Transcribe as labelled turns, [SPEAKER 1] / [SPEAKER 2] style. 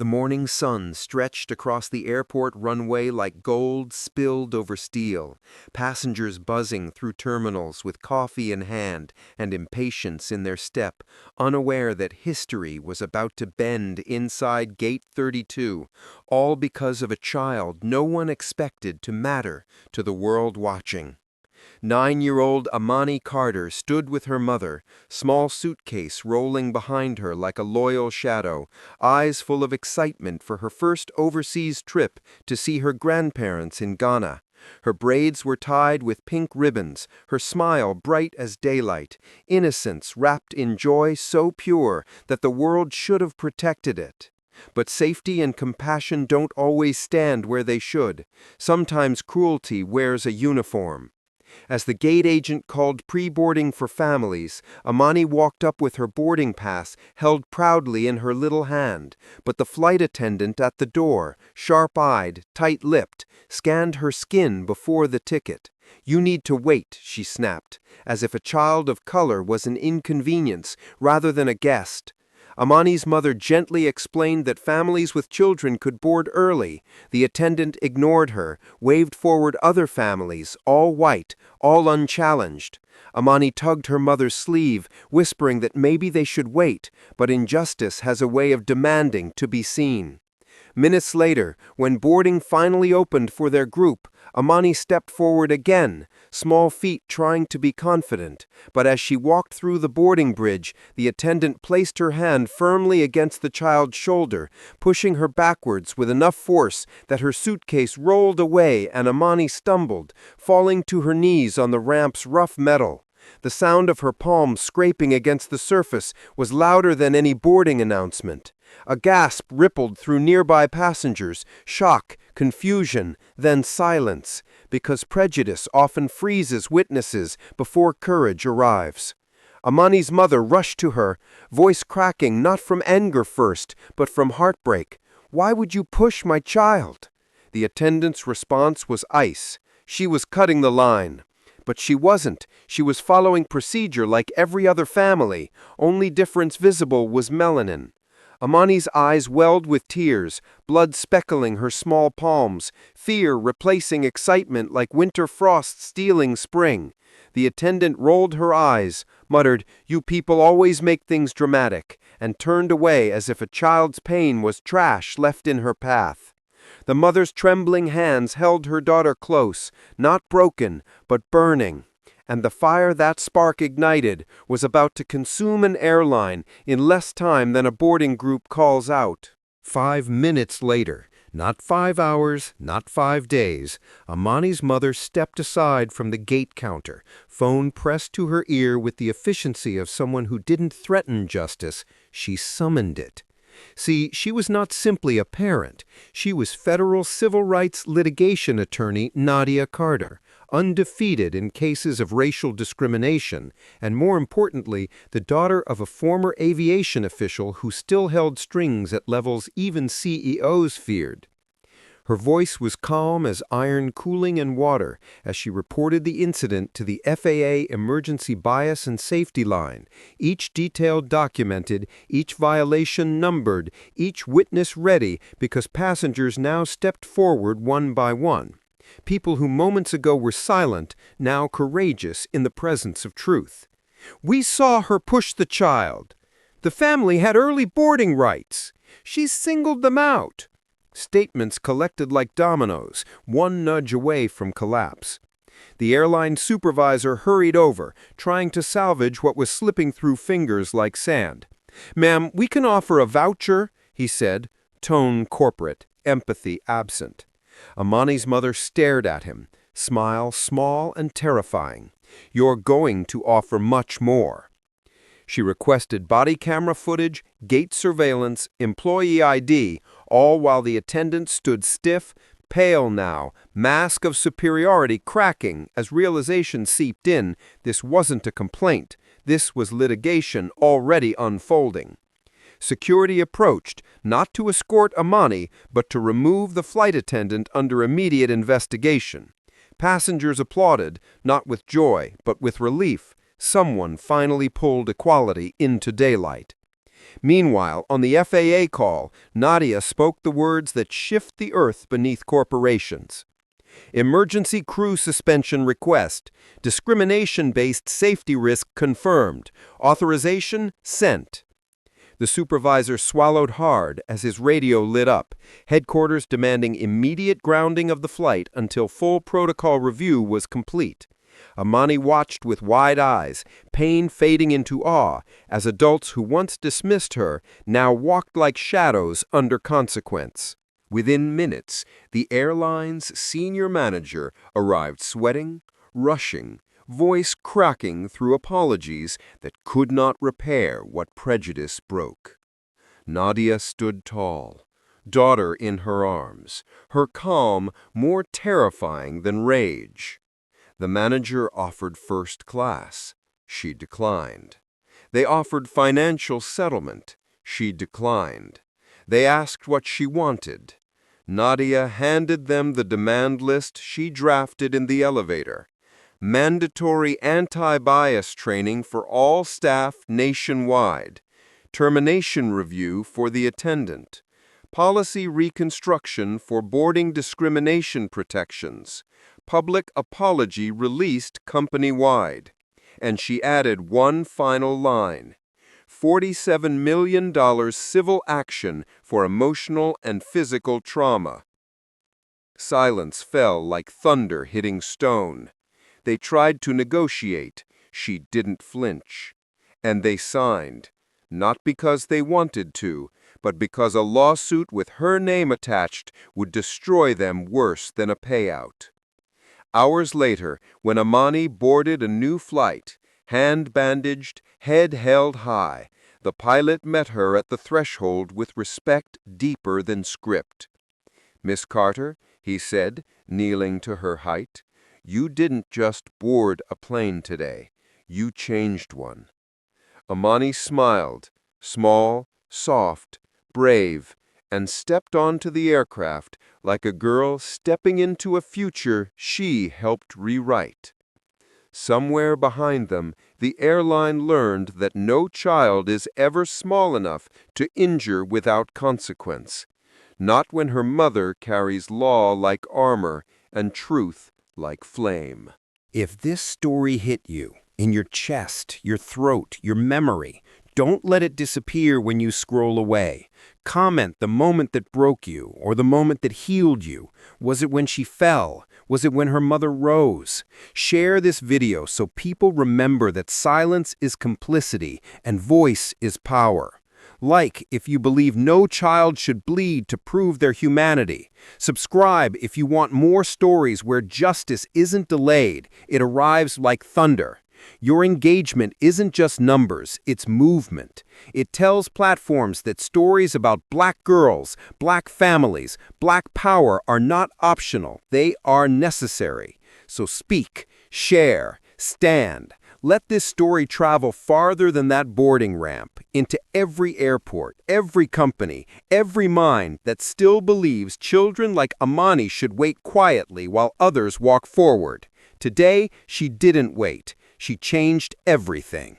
[SPEAKER 1] The morning sun stretched across the airport runway like gold spilled over steel, passengers buzzing through terminals with coffee in hand and impatience in their step, unaware that history was about to bend inside Gate 32, all because of a child no one expected to matter to the world watching. 9-year-old Amani Carter stood with her mother, small suitcase rolling behind her like a loyal shadow, eyes full of excitement for her first overseas trip to see her grandparents in Ghana. Her braids were tied with pink ribbons, her smile bright as daylight, innocence wrapped in joy so pure that the world should have protected it. But safety and compassion don't always stand where they should. Sometimes cruelty wears a uniform. As the gate agent called pre-boarding for families, Amani walked up with her boarding pass held proudly in her little hand, but the flight attendant at the door, sharp-eyed, tight-lipped, scanned her skin before the ticket. "You need to wait," she snapped, as if a child of color was an inconvenience rather than a guest. Amani's mother gently explained that families with children could board early. The attendant ignored her, waved forward other families, all white, all unchallenged. Amani tugged her mother's sleeve, whispering that maybe they should wait, but injustice has a way of demanding to be seen. Minutes later, when boarding finally opened for their group, Amani stepped forward again, small feet trying to be confident, but as she walked through the boarding bridge, the attendant placed her hand firmly against the child's shoulder, pushing her backwards with enough force that her suitcase rolled away and Amani stumbled, falling to her knees on the ramp's rough metal. The sound of her palms scraping against the surface was louder than any boarding announcement. A gasp rippled through nearby passengers, shock, confusion, then silence, because prejudice often freezes witnesses before courage arrives. Amani's mother rushed to her, voice cracking not from anger first, but from heartbreak. "Why would you push my child?" The attendant's response was ice. She was cutting the line. But she wasn't. She was following procedure like every other family. Only difference visible was melanin. Amani's eyes welled with tears, blood speckling her small palms, fear replacing excitement like winter frost stealing spring. The attendant rolled her eyes, muttered, "You people always make things dramatic," and turned away as if a child's pain was trash left in her path. The mother's trembling hands held her daughter close, not broken, but burning. And the fire that spark ignited was about to consume an airline in less time than a boarding group calls out. 5 minutes later, not 5 hours, not 5 days, Amani's mother stepped aside from the gate counter, phone pressed to her ear with the efficiency of someone who didn't threaten justice, she summoned it. See, she was not simply a parent. She was federal civil rights litigation attorney Nadia Carter, undefeated in cases of racial discrimination, and more importantly, the daughter of a former aviation official who still held strings at levels even CEOs feared. Her voice was calm as iron cooling in water as she reported the incident to the FAA Emergency Bias and Safety Line, each detail documented, each violation numbered, each witness ready because passengers now stepped forward one by one. People who moments ago were silent, now courageous in the presence of truth. "We saw her push the child. The family had early boarding rights. She singled them out." Statements collected like dominoes, one nudge away from collapse. The airline supervisor hurried over, trying to salvage what was slipping through fingers like sand. "Ma'am, we can offer a voucher," he said, tone corporate, empathy absent. Amani's mother stared at him, smile small and terrifying. "You're going to offer much more." She requested body camera footage, gate surveillance, employee ID, all while the attendant stood stiff, pale now, mask of superiority cracking as realization seeped in. This wasn't a complaint. This was litigation already unfolding. Security approached, not to escort Amani, but to remove the flight attendant under immediate investigation. Passengers applauded, not with joy, but with relief. Someone finally pulled equality into daylight. Meanwhile, on the FAA call, Nadia spoke the words that shift the earth beneath corporations. Emergency crew suspension request. Discrimination-based safety risk confirmed. Authorization sent. The supervisor swallowed hard as his radio lit up, headquarters demanding immediate grounding of the flight until full protocol review was complete. Amani watched with wide eyes, pain fading into awe, as adults who once dismissed her now walked like shadows under consequence. Within minutes, the airline's senior manager arrived sweating, rushing, voice cracking through apologies that could not repair what prejudice broke. Nadia stood tall, daughter in her arms, her calm more terrifying than rage. The manager offered first class. She declined. They offered financial settlement. She declined. They asked what she wanted. Nadia handed them the demand list she drafted in the elevator. Mandatory anti-bias training for all staff nationwide. Termination review for the attendant. Policy reconstruction for boarding discrimination protections. Public apology released company-wide. And she added one final line. $47 million civil action for emotional and physical trauma. Silence fell like thunder hitting stone. They tried to negotiate. She didn't flinch. And they signed, not because they wanted to, but because a lawsuit with her name attached would destroy them worse than a payout. Hours later, when Amani boarded a new flight, hand bandaged, head held high, the pilot met her at the threshold with respect deeper than script. "Miss Carter," he said, kneeling to her height, "you didn't just board a plane today. You changed one." Amani smiled, small, soft, brave, and stepped onto the aircraft like a girl stepping into a future she helped rewrite. Somewhere behind them, the airline learned that no child is ever small enough to injure without consequence, not when her mother carries law like armor and truth like flame. If this story hit you, in your chest, your throat, your memory, don't let it disappear when you scroll away. Comment the moment that broke you or the moment that healed you. Was it when she fell? Was it when her mother rose? Share this video so people remember that silence is complicity and voice is power. Like if you believe no child should bleed to prove their humanity. Subscribe if you want more stories where justice isn't delayed, it arrives like thunder. Your engagement isn't just numbers, it's movement. It tells platforms that stories about Black girls, Black families, Black power are not optional, they are necessary. So speak, share, stand. Let this story travel farther than that boarding ramp, into every airport, every company, every mind that still believes children like Amani should wait quietly while others walk forward. Today, she didn't wait. She changed everything.